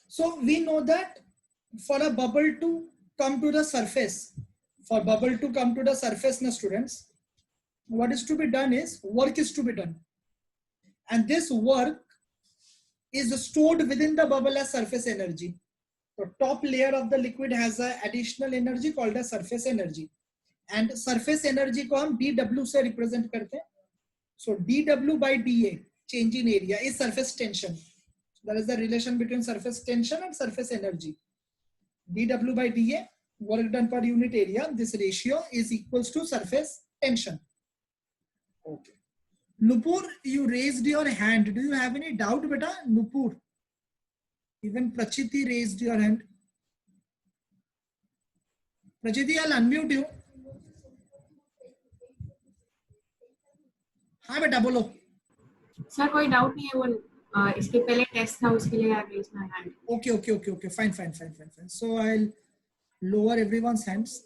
So we know that for a bubble to come to the surface, now students, what is to be done is work is to be done, and this work is stored within the bubble as surface energy. The top layer of the liquid has a additional energy called as surface energy, and surface energy को हम dW से represent करते हैं. So dW by dA, change in area, is surface tension. That is the relation between surface tension and surface energy. dW by dA, work done per unit area, this ratio is equals to surface tension. Okay. Nupur, you raised your hand. Do you have any doubt, beta? Nupur. Even Prachiti raised your hand. Prachiti, I'll unmute you. हाँ बेटा बोलो. Sir कोई doubt नहीं है, वो इसके पहले test था उसके लिए I raise my hand. Okay. Fine. So I'll lower everyone's hands.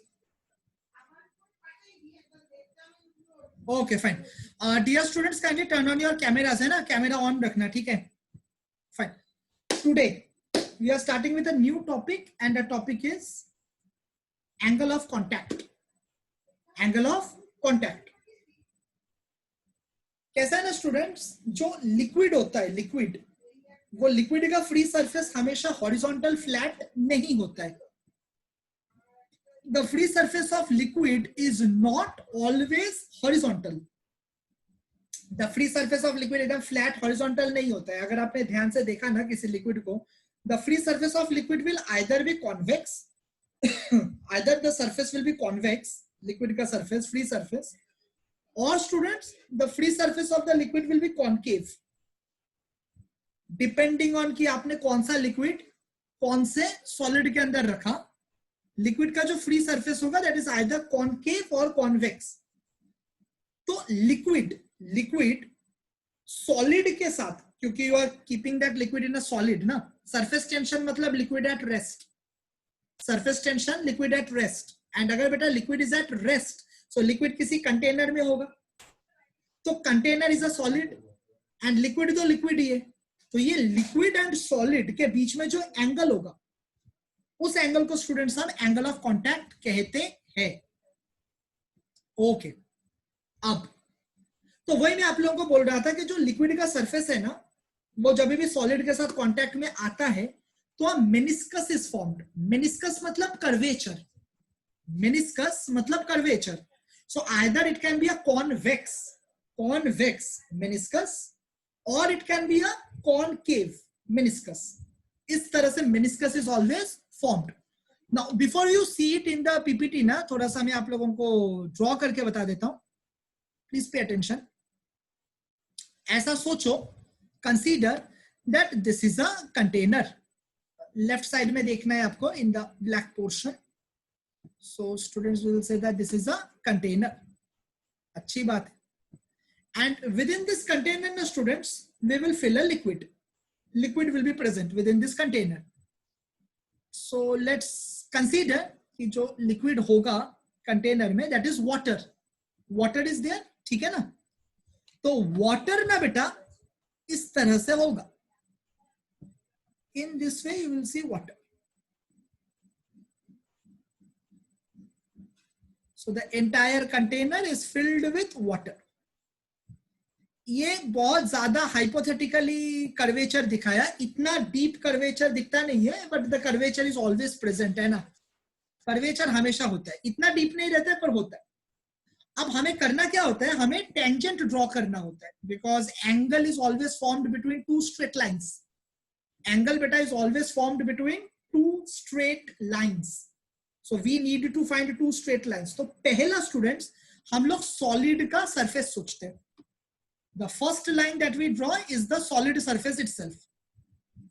Okay, fine. Dear students, kindly turn on your cameras, है ना? Camera on रखना, ठीक है? Fine. Today we are starting with a new topic, and the topic is angle of contact. Angle of contact. कैसा है ना students, जो liquid होता है, वो लिक्विड का फ्री सरफेस हमेशा हॉरिजॉन्टल फ्लैट नहीं होता है. The free surface of liquid is not always horizontal. The free surface of liquid एकदम flat horizontal नहीं होता है. अगर आपने ध्यान से देखा ना किसी लिक्विड को, the free surface of liquid will either be convex, either the surface will be convex, liquid का surface, free surface, or students, the free surface of the liquid will be concave, depending on कि आपने कौन सा liquid कौन से solid के अंदर रखा. लिक्विड का जो फ्री सरफेस होगा दैट इज आइदर कॉनकेव और कॉन्वेक्स. तो लिक्विड सॉलिड के साथ, क्योंकि you are keeping that liquid in a solid ना, सरफेस टेंशन मतलब liquid at rest, surface tension liquid at rest. And अगर बेटा liquid is at rest, so liquid किसी कंटेनर में होगा, तो container is a solid and liquid तो liquid ही है. तो ये लिक्विड एंड सॉलिड के बीच में जो एंगल होगा, उस एंगल को स्टूडेंट्स हम एंगल ऑफ कांटेक्ट कहते हैं. ओके. अब तो वही मैं आप लोगों को बोल रहा था कि जो लिक्विड का सरफेस है ना, वो जब भी सॉलिड के साथ कांटेक्ट में आता है तो मेनिस्कस इज फॉर्म्ड. मेनिस्कस मतलब curvature. So either it can be a convex meniscus और it can be a concave meniscus. इस तरह से meniscus is always formed. Now before you see it in the PPT ना, थोड़ा सा मैं आप लोगों को ड्रॉ करके बता देता हूं. Please pay attention. ऐसा सोचो, consider that this is a container. Left side में देखना है आपको in the black portion. So students will say that this is a container. अच्छी बात है. And within this container ना students, we will fill a liquid will be present within this container. So let's consider कि जो liquid होगा container में that is water is there, ठीक है ना. तो वाटर ना बेटा इस तरह से होगा. In this way you will see water. So the entire container is filled with water. ये बहुत ज्यादा हाइपोथेटिकली कर्वेचर दिखाया, इतना डीप कर्वेचर दिखता नहीं है, but the curvature is always present, है ना. कर्वेचर हमेशा होता है, इतना डीप नहीं रहता है पर होता है. अब हमें करना क्या होता है, हमें टेंजेंट ड्रॉ करना होता है, because angle is always formed between two straight lines. Angle बेटा is always formed between two straight lines. So we need to find two straight lines. तो पहला स्टूडेंट्स हम लोग सॉलिड का सरफेस सोचते हैं. The first line that we draw is the solid surface itself.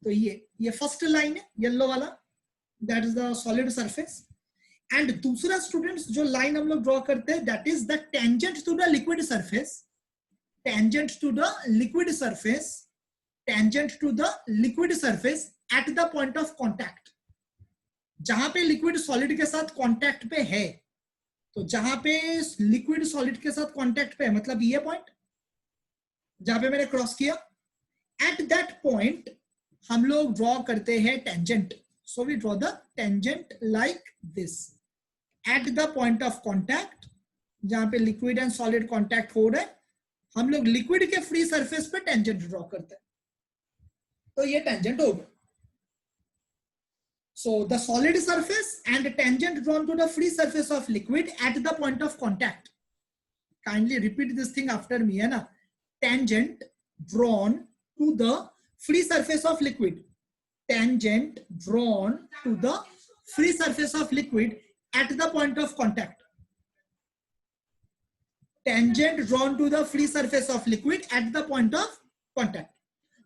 तो ये first line है येलो वाला, that is the solid surface. And दूसरा students जो line हम लोग draw करते हैं that is the tangent to the liquid surface. Tangent to the liquid surface at the point of contact. जहां पे लिक्विड सॉलिड के साथ कांटेक्ट पे है, तो जहां पे लिक्विड सॉलिड के साथ कांटेक्ट पे है मतलब ये पॉइंट जहां पे मैंने क्रॉस किया, एट दैट पॉइंट हम लोग ड्रॉ करते हैं tangent. So we draw the tangent like this at the point of contact, जहां पे लिक्विड एंड सॉलिड कॉन्टैक्ट हो रहा है, हम लोग लिक्विड के फ्री सरफेस पे टेंजेंट ड्रॉ करते हैं. तो ये टेंजेंट होगा. So the solid surface and tangent drawn to the free surface of liquid at the point of contact. Kindly repeat this thing after me, है ना? Tangent drawn to the free surface of liquid. Tangent drawn to the free surface of liquid at the point of contact. Tangent drawn to the free surface of liquid at the point of contact.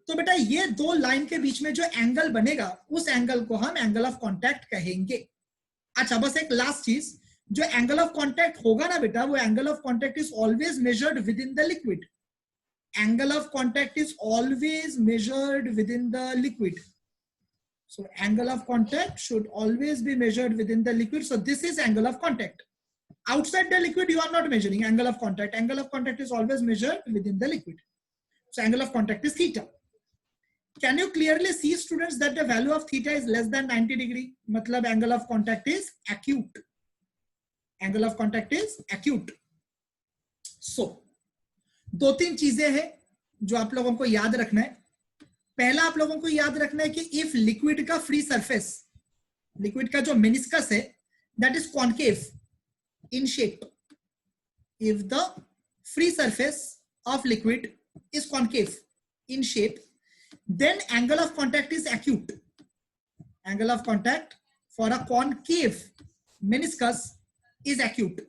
तो बेटा ये दो line के बीच में जो angle बनेगा उस angle को हम एंगल ऑफ कांटेक्ट कहेंगे. अच्छा, बस एक लास्ट चीज, जो एंगल ऑफ कांटेक्ट होगा ना बेटा, वो angle of contact is always measured within the liquid. Angle of contact is always measured within the liquid. So angle of contact should always be measured within the liquid. So this is angle of contact. Outside the liquid you are not measuring angle of contact. Angle of contact is always measured within the liquid. So angle of contact is theta. Can you clearly see, students, that the value of theta is less than 90 degree? मतलब angle of contact is acute. Angle of contact is acute. So, दो तीन चीजें हैं जो आप लोगों को याद रखना है. पहला आप लोगों को याद रखना है कि if liquid का free surface, liquid का जो meniscus है, that is concave in shape. If the free surface of liquid is concave in shape, then angle of contact is acute. Angle of contact for a concave meniscus is acute.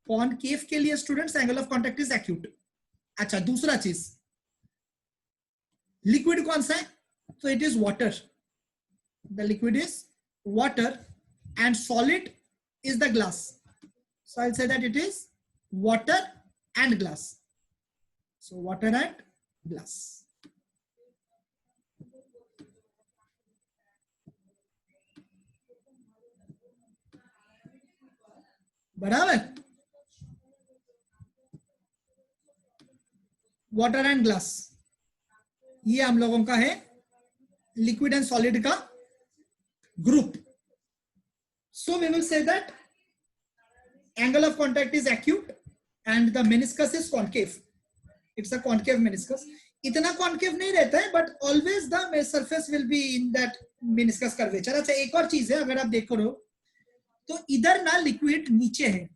Concave के लिए students angle of contact is acute. अच्छा, दूसरा चीज, liquid कौन सा है? So it is water. The liquid is water and solid is the glass. So I'll say that it is water and glass. So water and glass. बराबर. Water and glass, ये हम लोगों का है लिक्विड एंड सॉलिड का group. So we will say that angle of contact is acute and the meniscus is concave. It's a concave meniscus. इतना concave नहीं रहता है, but always the surface will be in that meniscus curvature. अच्छा, एक और चीज है, अगर आप देखो तो इधर ना लिक्विड नीचे है,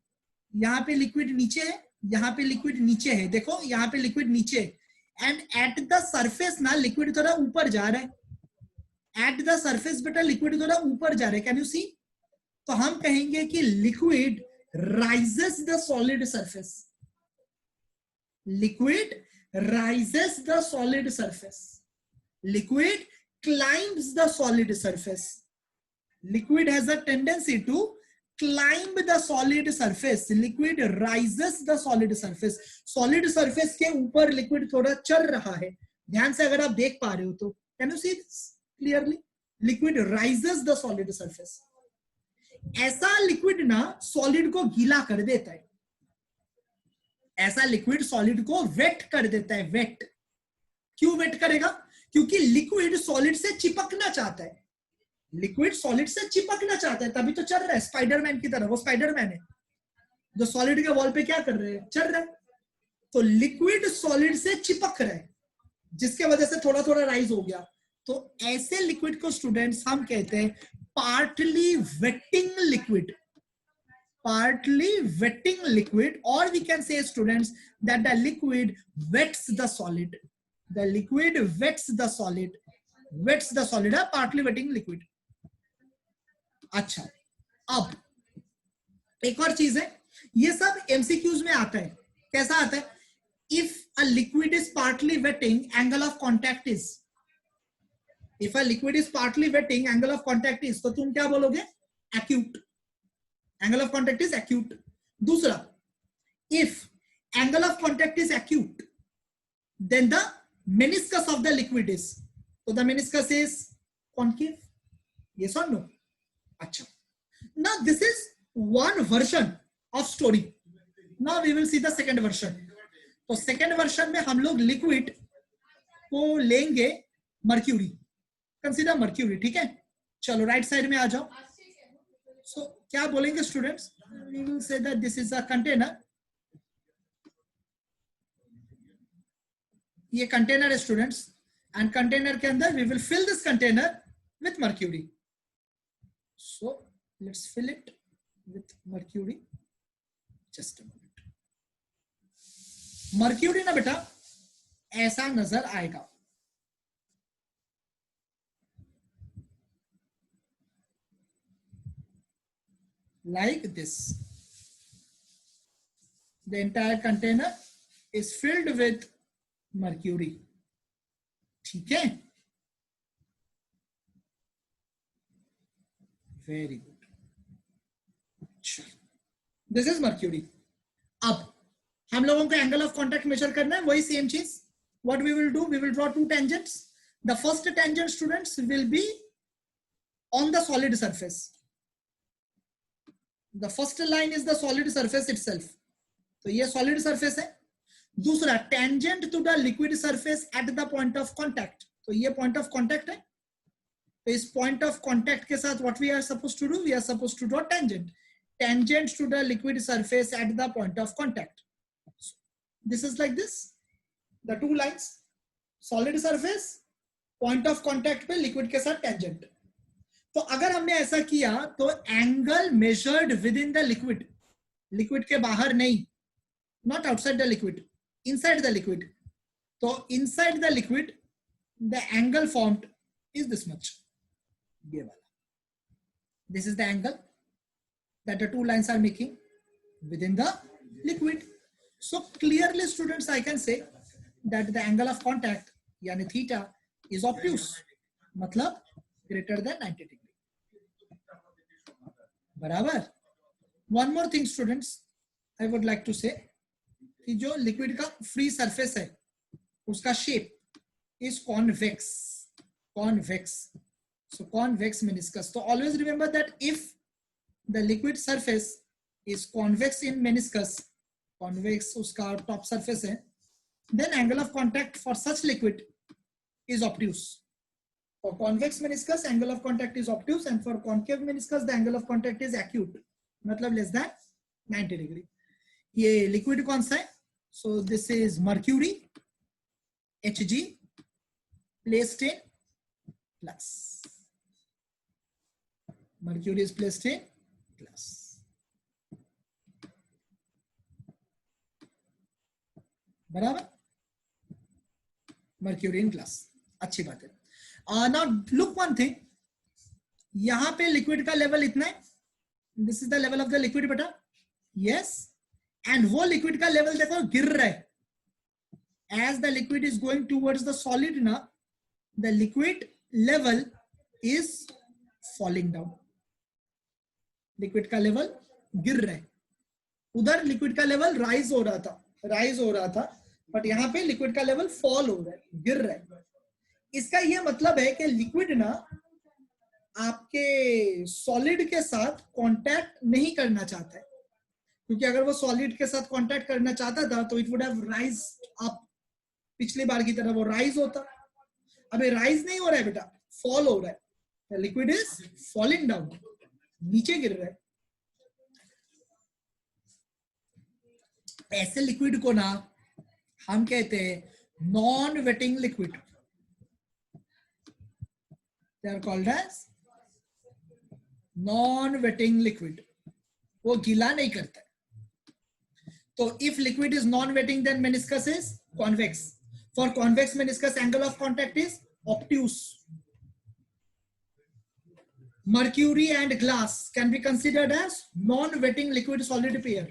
यहाँ पे लिक्विड नीचे है, यहाँ पे लिक्विड नीचे है. देखो यहाँ पे लिक्विड नीचे है, एंड एट द सरफेस ना लिक्विड थोड़ा ऊपर जा रहा है. एट द सरफेस बेटा लिक्विड थोड़ा ऊपर जा रहा है. Can you see? तो हम कहेंगे कि liquid rises the solid surface. Liquid rises the solid surface. Liquid climbs the solid surface. Liquid has a tendency to climb the solid surface. Liquid rises the solid surface. Solid surface के ऊपर liquid थोड़ा चल रहा है. ध्यान से अगर आप देख पा रहे हो तो can you see this clearly? Liquid rises the solid surface. ऐसा लिक्विड ना सॉलिड को गीला कर देता है. ऐसा लिक्विड सॉलिड को वेट कर देता है. वेट क्यों वेट करेगा? क्योंकि लिक्विड सॉलिड से चिपकना चाहता है. लिक्विड सॉलिड से चिपकना चाहता है, तभी तो चल रहा है स्पाइडरमैन की तरह. वो स्पाइडरमैन है जो सॉलिड के वॉल पे क्या कर रहे हैं? चल रहा है. तो लिक्विड सॉलिड से चिपक रहा है, जिसके वजह से थोड़ा थोड़ा राइज हो गया. तो ऐसे लिक्विड को स्टूडेंट्स हम कहते हैं partly wetting liquid. Partly wetting liquid, or we can say, students, that the liquid wets the solid. The liquid wets the solid. Wets the solid, है partly wetting liquid. अच्छा, अब एक और चीज है, ये सब MCQs में आता है. कैसा आता है? If a liquid is partly wetting, angle of contact is. If a liquid is partly wetting, angle of contact is, तो तुम क्या बोलोगे? Acute. Angle of contact is acute. दूसरा, if angle of contact is acute, then the meniscus of the liquid is. So the meniscus is concave. Yes or no? अच्छा. Now this is one version of story. Now we will see the second version. तो second version में हम लोग liquid को लेंगे mercury. Consider mercury, ठीक है। चलो राइट साइड में आ जाओ। सो क्या बोलेंगे students, we will say that this is a container, ये कंटेनर है स्टूडेंट्स, एंड कंटेनर के अंदर we will fill this container with mercury. So let's fill it with mercury, just a minute. Mercury ना बेटा ऐसा नजर आएगा, like this. The entire container is filled with mercury, ठीक है। Very good, this is mercury. अब हम लोगों को एंगल ऑफ कॉन्टैक्ट मेजर करना है, वही सेम चीज। What we will do, we will draw two tangents. The first tangent students will be on the solid surface. The first line is the solid surface itself, तो ये solid surface है। दूसरा tangent to the liquid surface at the point of contact, तो ये point of contact है। तो इस point of contact के साथ what we are supposed to do, we are supposed to draw tangent, tangent to the liquid surface at the point of contact. So, this is like this, the two lines, solid surface, point of contact पे liquid के साथ tangent। तो अगर हमने ऐसा किया तो angle measured within the liquid, liquid के बाहर नहीं, not outside the liquid, inside the liquid. तो inside the liquid the angle formed is this much, ये वाला, this is the angle that the two lines are making within the liquid. So clearly students I can say that the angle of contact यानी theta is obtuse, मतलब greater than 90 degree, बराबर। One more thing students, I would like to say कि जो liquid का free surface है उसका shape is convex, convex. So convex meniscus, तो always remember that if the liquid surface is convex in meniscus, convex उसका top surface है, then angle of contact for such liquid is obtuse. For convex meniscus, angle of contact is obtuse, and for concave meniscus, the angle of contact is acute, मतलब less than 90 degree. ये liquid कौन सा है? So this is mercury, Hg, placed in glass. Mercury is placed in glass. बराबर? Mercury in glass, अच्छी बात है। Now look one thing, यहां पे लिक्विड का लेवल इतना है, this is the level of the liquid बेटा, यस, एंड वो लिक्विड का लेवल देखो गिर रहा है। As the liquid is going towards the solid ना, the liquid level is falling down, liquid का लेवल गिर रहा है। उधर लिक्विड का लेवल राइज हो रहा था, बट यहाँ पे लिक्विड का लेवल फॉल हो रहा है, गिर रहा है। इसका यह मतलब है कि लिक्विड ना आपके सॉलिड के साथ कांटेक्ट नहीं करना चाहता है, क्योंकि अगर वो सॉलिड के साथ कांटेक्ट करना चाहता था तो it would have rise up, पिछली बार की तरह वो राइज होता। अबे राइज नहीं हो रहा है बेटा, फॉल हो रहा है, लिक्विड इज फॉलिंग डाउन, नीचे गिर रहा है। ऐसे लिक्विड को ना हम कहते हैं non waiting liquid, they are called as non-wetting liquid, वो गीला नहीं करता है। तो if liquid is non-wetting then meniscus is convex. For convex meniscus angle of contact is obtuse. Mercury and glass can be considered as non-wetting liquid solid pair.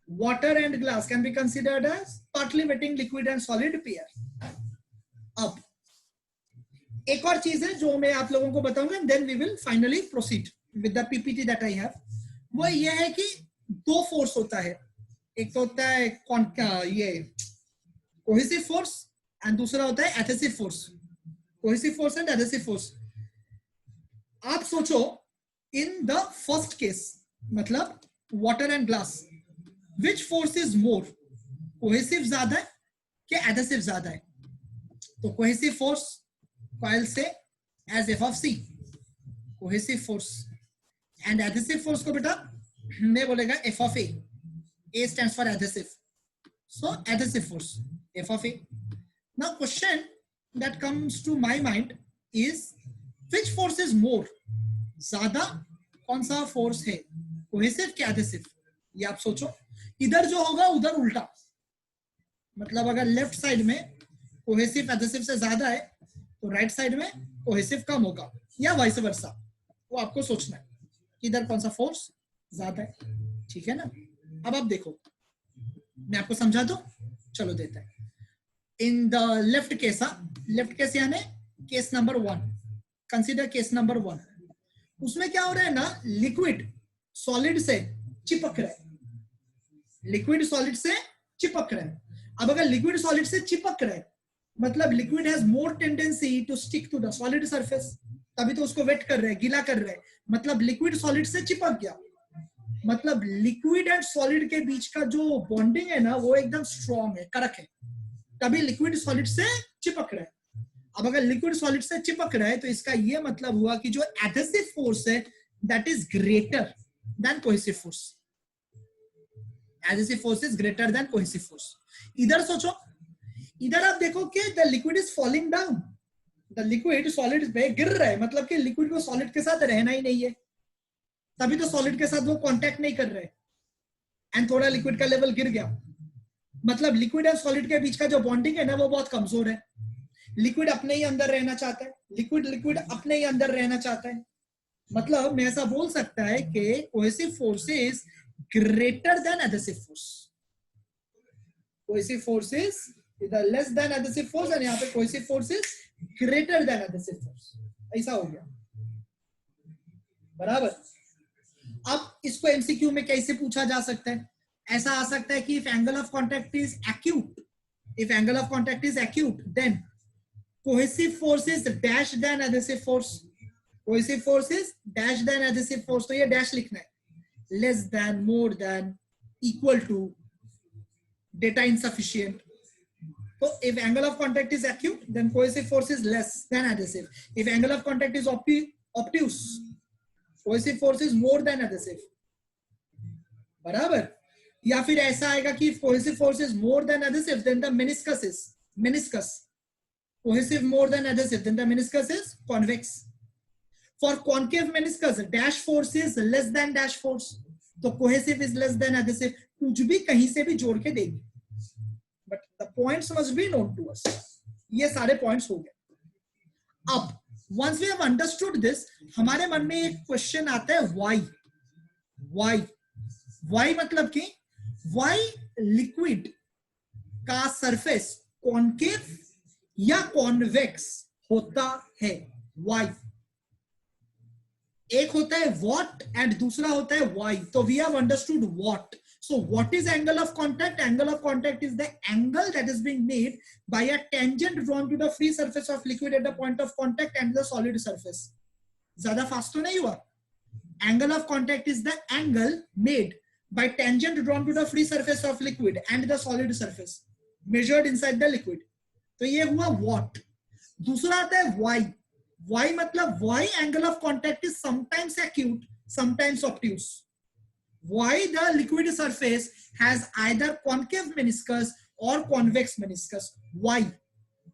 Water and glass can be considered as partly wetting liquid and solid pair. अब एक और चीज है जो मैं आप लोगों को बताऊंगा, then we will finally proceed with the PPT that I have. वो ये है कि दो फोर्स होता है, एक तो होता है ये कोहेसिव फोर्स एंड दूसरा होता है adhesive force. Cohesive force and adhesive force. आप सोचो इन द फर्स्ट केस, मतलब water and glass, which force is more, cohesive ज्यादा है कि एडहेसिव ज्यादा है? तो कोहेसिव फोर्स कॉइल से as f of c, cohesive force, and adhesive force को बेटा मैं बोलेगा f of a stands for adhesive, so adhesive force f of a. Now question that comes to my mind is which force is more, ज्यादा कौन सा force है, cohesive क्या adhesive? ये आप सोचो, इधर जो होगा उधर उल्टा, मतलब अगर लेफ्ट साइड में कोहेसिव एडहेसिव से ज्यादा है तो राइट साइड में कोहेसिव कम होगा, या वाइस वर्सा, वो आपको सोचना है कि इधर कौन सा फोर्स ज्यादा है, ठीक है ना? अब आप देखो, मैं आपको समझा दूं, चलो देता है. इन द लेफ्ट केस यानी case number 1, consider case number 1. उसमें क्या हो रहा है ना, लिक्विड सॉलिड से चिपक रहा है, लिक्विड सॉलिड से चिपक रहा है. अब अगर लिक्विड सॉलिड से चिपक रहा है मतलब liquid has more tendency to stick to the solid surface, तभी तो उसको वेट कर रहे हैं, गीला कर रहे हैं, मतलब लिक्विड सॉलिड से चिपक गया, मतलब लिक्विड एंड सॉलिड के बीच का जो बॉन्डिंग है ना वो एकदम स्ट्रॉन्ग है, कड़क है, तभी लिक्विड सॉलिड से चिपक रहा है. अब अगर लिक्विड सॉलिड से चिपक रहा है तो इसका ये मतलब हुआ कि जो एडहेसिव फोर्स है that is greater than cohesive force. Adhesive force is greater than cohesive force. इधर सोचो, इधर आप देखो कि the liquid is falling down, the liquid solid पे गिर रहा है, मतलब कि लिक्विड को सॉलिड के साथ रहना ही नहीं है, तभी तो सॉलिड के साथ वो कांटेक्ट नहीं कर रहे, एंड थोड़ा लिक्विड का लेवल गिर गया, मतलब लिक्विड और सॉलिड के बीच का जो बॉन्डिंग है ना वो बहुत कमजोर है. लिक्विड अपने ही अंदर रहना चाहता है, लिक्विड अपने ही अंदर रहना चाहता है, मतलब मैं ऐसा बोल सकता है कि cohesive force is greater than adhesive force. Cohesive force is इधर लेस देन एडहेसिव फोर्स और यहाँ पे cohesive force is greater than adhesive force. ऐसा हो गया, बराबर. अब इसको एमसीक्यू में कैसे पूछा जा सकता है? ऐसा आ सकता है कि if angle of contact is acute, if angle of contact is acute then cohesive force is dash than adhesive force, cohesive force is dash than adhesive force, तो ये डैश लिखना है, less than, more than, equal to, data insufficient. So if angle of contact is acute, then cohesive force is less than adhesive. If angle of contact is obtuse, cohesive force is more than adhesive. बराबर. या फिर ऐसा आएगा कि if cohesive force is more than adhesive, then the meniscus is cohesive more than adhesive, then the meniscus is convex. For concave meniscus, dash force is less than dash force. तो cohesive is less than adhesive. कुछ भी कहीं से भी जोड़ के देंगे. But the points must be known to us. ये सारे points हो गए. अब once we have understood this, हमारे मन में एक क्वेश्चन आता है why मतलब कि why लिक्विड का सरफेस कॉन्केव या कॉन्वेक्स होता है? why? एक होता है what and दूसरा होता है why. तो we have understood what. So what is angle of contact? Angle of contact is the angle that is being made by a tangent drawn to the free surface of liquid at the point of contact and the solid surface. ज़्यादा fast तो नहीं हुआ? Angle of contact is the angle made by tangent drawn to the free surface of liquid and the solid surface measured inside the liquid. तो ये हुआ what. दूसरा आता है why. Why मतलब why angle of contact is sometimes acute, sometimes obtuse. Why the liquid surface has either concave meniscus or convex meniscus. Why?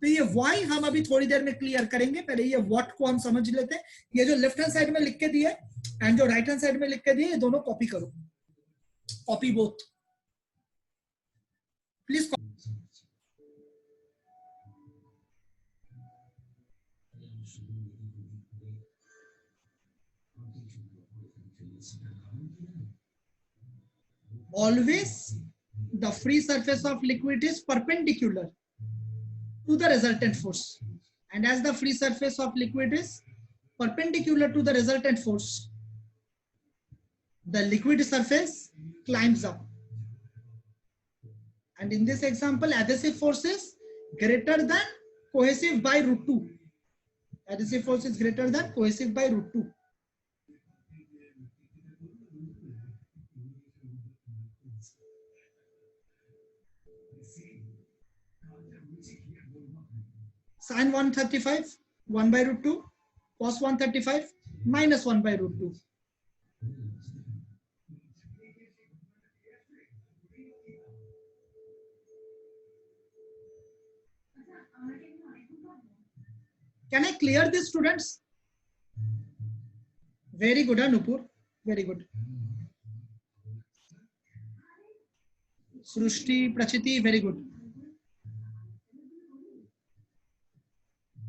तो ये why हम अभी थोड़ी देर में क्लियर करेंगे, पहले ये what को हम समझ लेते हैं. ये जो लेफ्ट हैंड साइड में लिख के दिया है एंड जो राइट हैंड साइड में लिख के दिया, ये दोनों कॉपी करो, copy both please. Always the free surface of liquid is perpendicular to the resultant force, and as the free surface of liquid is perpendicular to the resultant force, the liquid surface climbs up. And in this example, adhesive force is greater than cohesive by √2. Adhesive force is greater than cohesive by √2. Sin 135, 1 by √2. cos 135 minus 1 by root 2. Can I clear this, students? Very good, Nupur. Very good. Srushti, Prachiti, very good.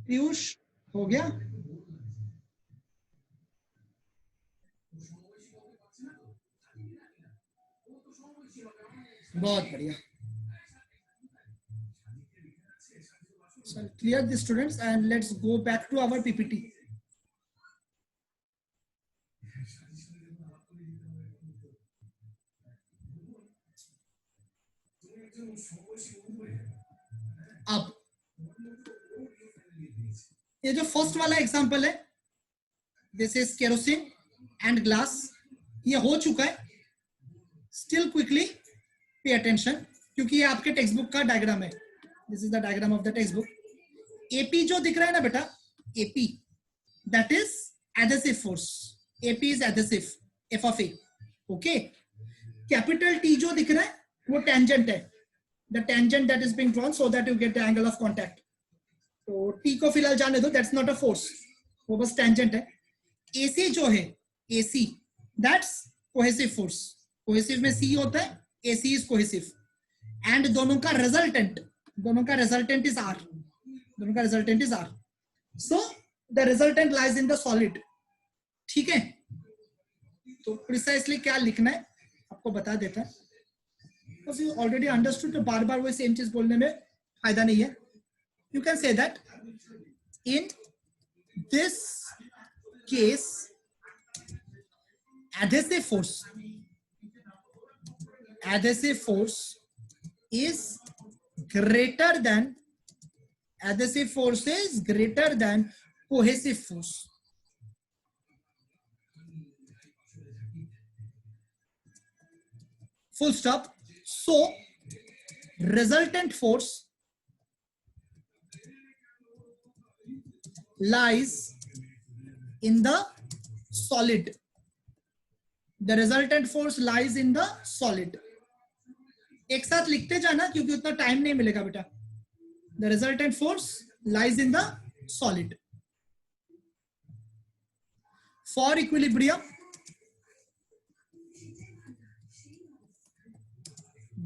Piyush हो गया? बहुत बढ़िया. So clear the students and let's go back to our PPT. अब ये जो first वाला example है, this is kerosene and glass, ये हो चुका है. स्टिल क्विकली पे अटेंशन, क्योंकि ये आपके टेक्स्ट बुक का डायग्राम है. This is the diagram of the text book. AP जो दिख रहा है ना बेटा, AP that is adhesive force. AP is adhesive, F of A. Okay, capital T जो दिख रहा है वो टेंजेंट है. The tangent that is being drawn so that you get the angle of contact. तो टी को फिलहाल जाने दो, दैट्स नॉट अ फोर्स, वो बस टेंजेंट है. एसी जो है, AC that's cohesive force. Cohesive में सी होता है, एसी इज कोहेसिव. एंड दोनों का रिजल्टेंट इज आर. दोनों का resultant is R. So the resultant lies in the solid. ठीक है, तो प्रिसाइसली क्या लिखना है आपको बता देता है, बिकॉज़ यू ऑलरेडी अंडरस्टूड. तो बार बार वो सेम चीज बोलने में फायदा नहीं है. You can say that in this case adhesive force is greater than cohesive force. Full stop. So resultant force lies in the solid. The resultant force lies in the solid. एक साथ लिखते जाना क्योंकि उतना टाइम नहीं मिलेगा बेटा. The resultant force lies in the solid. For equilibrium,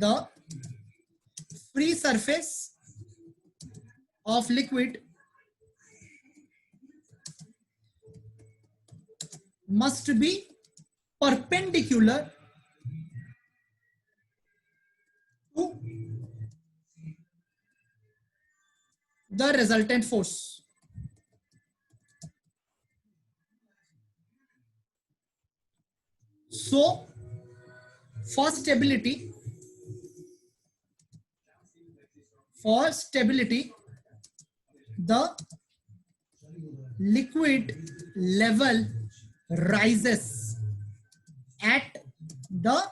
the free surface of liquid must be perpendicular to the resultant force. So for stability, the liquid level rises at the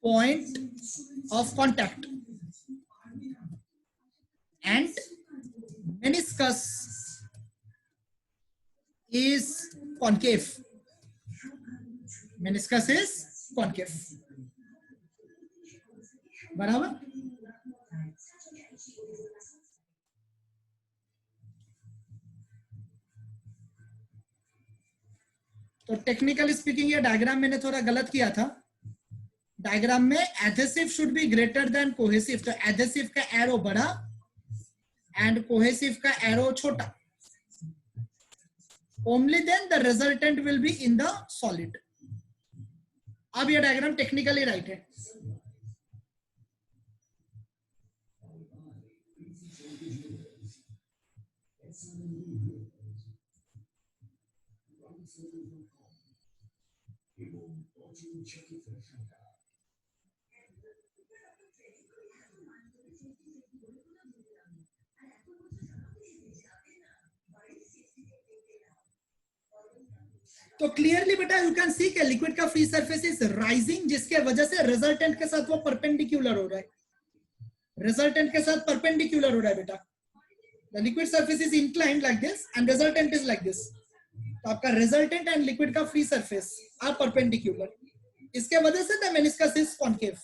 point of contact and meniscus is concave. Meniscus is concave. बराबर. तो technically speaking ये diagram मैंने थोड़ा गलत किया था. Diagram में adhesive should be greater than cohesive. तो एडहेसिव का एरो बड़ा एंड कोहेसिव का एरो छोटा. Only then the resultant will be in the solid. अब ये डायग्राम टेक्निकली राइट है. तो क्लियरली बेटा यू कैन सी कि लिक्विड का फ्री सरफेस इज राइजिंग, जिसके वजह से रिजल्टेंट के साथ वो परपेंडिकुलर हो रहा है. रिजल्टेंट के साथ परपेंडिकुलर हो रहा है बेटा. The liquid surface is inclined like this and resultant is like this. तो आपका resultant and liquid का free surface are perpendicular. इसके वजह से the meniscus is concave.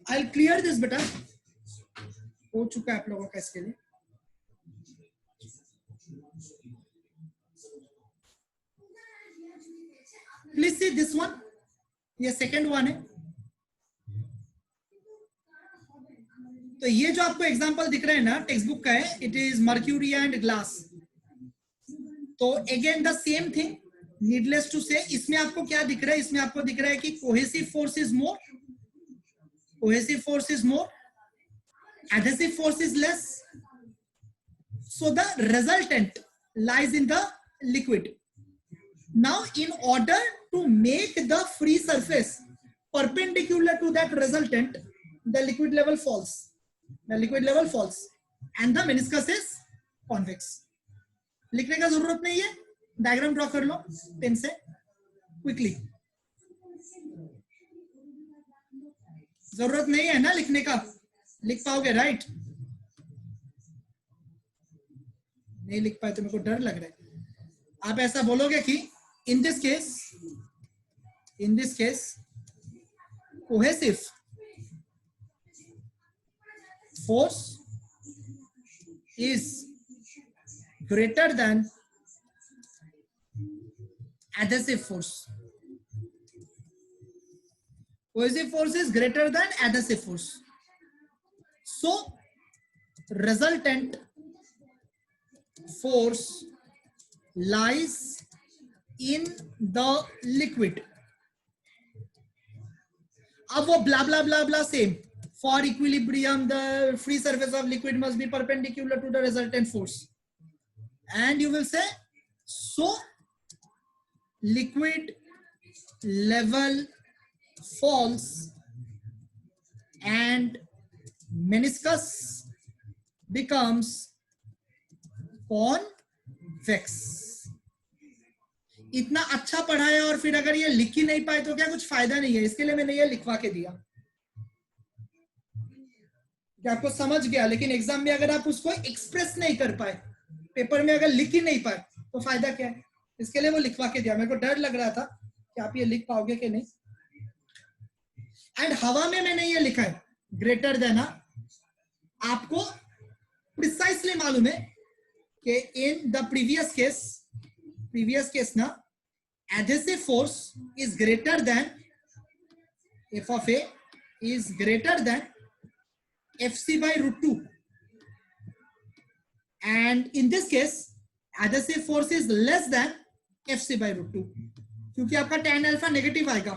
I'll clear this बेटा. हो चुका है आप लोगों का इसके लिए. Please see this one. ये second one है. तो ये जो आपको एग्जांपल दिख रहा है ना टेक्स्ट बुक का है, it is mercury and glass. तो again the same thing, needless to say, इसमें आपको क्या दिख रहा है? इसमें आपको दिख रहा है कि cohesive force is more, cohesive force is more, adhesive force is less, so the resultant lies in the liquid. Now in order to make the free surface perpendicular to that resultant, the liquid level falls, the liquid level falls and the meniscus is convex. लिखने का जरूरत नहीं है, diagram draw कर लो pen से quickly. जरूरत नहीं है ना लिखने का, लिख पाओगे राइट? नहीं लिख पाए तो मेरे को डर लग रहा है. आप ऐसा बोलोगे कि in this case cohesive force is greater then adhesive force. Cohesive force is greater than adhesive force. So resultant force lies in the liquid. अब वो blah blah blah blah same. For equilibrium, the free surface of liquid must be perpendicular to the resultant force. And you will say, so liquid level falls and meniscus becomes convex. इतना अच्छा पढ़ा है और फिर अगर ये लिख ही नहीं पाए तो क्या कुछ फायदा नहीं है. इसके लिए मैंने ये लिखवा के दिया कि आपको समझ गया, लेकिन एग्जाम में अगर आप उसको एक्सप्रेस नहीं कर पाए, पेपर में अगर लिख ही नहीं पाए तो फायदा क्या है. इसके लिए वो लिखवा के दिया. मेरे को डर लग रहा था कि आप ये लिख पाओगे कि नहीं. एंड हवा में मैंने ये लिखा है ग्रेटर देन. आपको प्रिसाइसली मालूम है कि इन द प्रीवियस केस ना adhesive force is greater than f of a is greater than fc by root 2, and in this case adhesive force is less than fc by root 2. क्योंकि आपका tan alpha negative आएगा,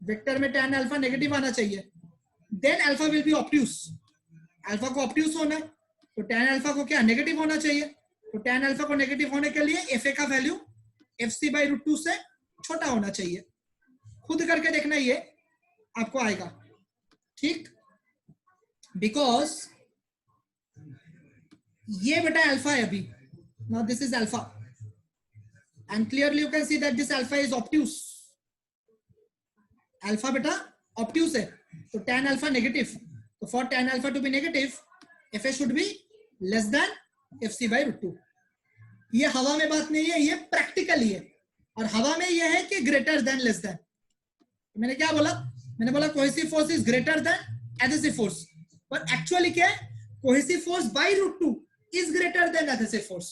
vector में tan alpha negative आना चाहिए, then alpha will be obtuse. Alpha को obtuse होना है तो tan अल्फा को क्या नेगेटिव होना चाहिए. तो tan अल्फा को नेगेटिव होने के लिए fa का वैल्यू fc by root 2 से छोटा होना चाहिए. खुद करके देखना, ये आपको आएगा. ठीक, बिकॉज ये बेटा अल्फा है अभी. Now this is alpha and clearly you can see that this alpha is obtuse. Alpha beta obtuse है तो tan alpha negative. So for tan alpha to be negative, fa should be less than fc by root 2. ये हवा में बात नहीं है, ये practically है. और हवा में ये है कि ग्रेटर देन लेस देन. मैंने क्या बोला? मैंने बोला cohesive force is greater than adhesive force, पर एक्चुअली क्या है? Cohesive force by root 2 is greater than adhesive force.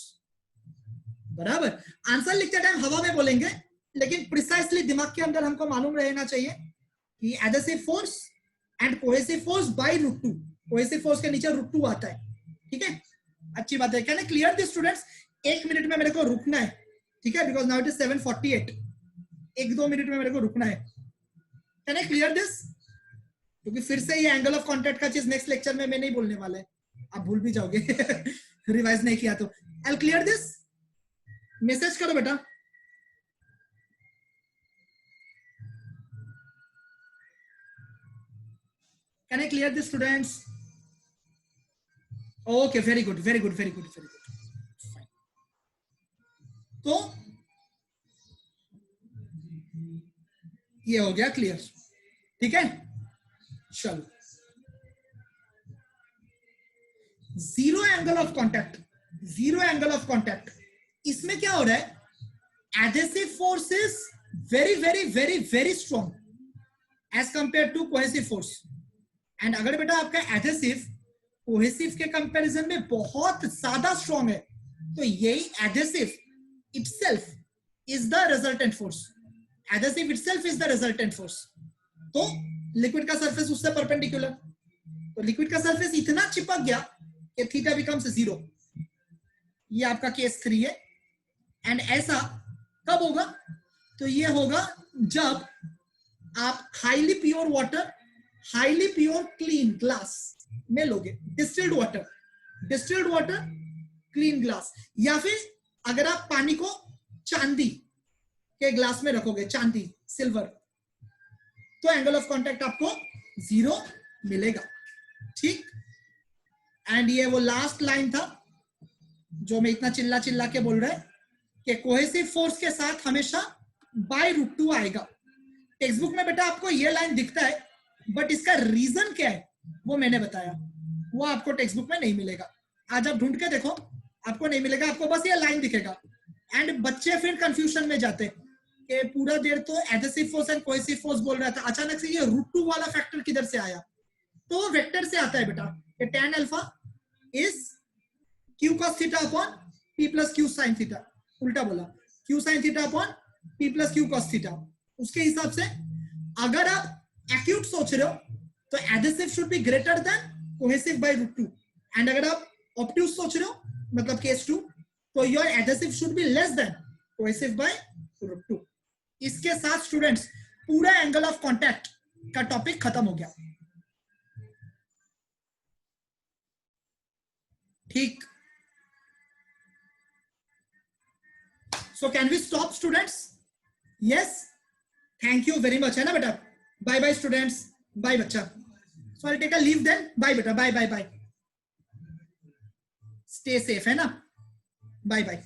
बराबर. आंसर लिखते टाइम हवा में बोलेंगे, लेकिन प्रिसाइसली दिमाग के अंदर हमको मालूम रहना चाहिए कि adhesive force and cohesive force by root 2. Cohesive force के नीचे रूट 2 आता है. ठीक है, अच्छी बात है. Can I clear this students? 1 minute में मेरे को रुकना है, ठीक है, because now it is 7:48. 1-2 minute में मेरे को रुकना है. Can I clear this? क्योंकि फिर से ये एंगल ऑफ कॉन्टैक्ट का चीज नेक्स्ट लेक्चर में मैं नहीं बोलने वाला है, आप भूल भी जाओगे रिवाइज नहीं किया तो. I will clear this. Message करो बेटा. Can I clear this students? Okay, very good very good very good very good. तो ये हो गया क्लियर, ठीक है। चलो, zero angle of contact, zero angle of contact, इसमें क्या हो रहा है, adhesive force is very very very very strong as compared to cohesive force. And अगर बेटा आपका एडहेसिव कोहेसिव के कंपैरिजन में बहुत ज्यादा स्ट्रॉन्ग है, तो यही adhesive itself is the resultant force, adhesive itself is the resultant force. तो लिक्विड का सरफेस उससे परपेंडिकुलर, तो लिक्विड का सरफेस इतना चिपक गया कि थीटा बिकम्स 0। ये आपका केस 3 है। एंड ऐसा कब होगा, तो ये होगा जब आप highly pure water, highly pure clean glass में लोगे, डिस्टिल्ड वाटर क्लीन ग्लास, या फिर अगर आप पानी को चांदी के ग्लास में रखोगे, चांदी सिल्वर, तो एंगल ऑफ कांटेक्ट आपको 0 मिलेगा, ठीक। एंड ये वो लास्ट लाइन था जो मैं इतना चिल्ला चिल्ला के बोल रहा है कि कोहेसिव फोर्स के साथ हमेशा √2 आएगा। टेक्स्ट बुक में बेटा आपको ये लाइन दिखता है, बट इसका रीजन क्या है वो मैंने बताया, वो आपको टेक्स्ट बुक में नहीं मिलेगा। आज आप ढूंढ के देखो, आपको नहीं मिलेगा, आपको बस ये लाइन दिखेगा। एंड बच्चे फिर कंफ्यूजन में जाते कि पूरा देर तो adhesive force and cohesive force बोल रहा था, अचानक से ये √2 वाला फैक्टर किधर से आया। तो वेक्टर से आता है बेटा, कि tan alpha is q cos theta upon p plus q sin theta, उल्टा बोला, q sin theta upon p plus q cos theta. उसके हिसाब से अगर आप एक्यूट सोच रहे हो तो adhesive should be greater than cohesive by √2, and अगर आप ऑब्ट्यूज सोच रहे हो मतलब केस 2, तो your adhesive should be less than cohesive by √2। इसके साथ स्टूडेंट्स पूरा एंगल ऑफ कांटेक्ट का टॉपिक खत्म हो गया, ठीक। So can we stop students? Yes, thank you very much, है ना बेटा। Bye bye students, bye बच्चा। So I'll take a leave then, bye बेटा, bye bye bye, stay safe, है ना, bye bye।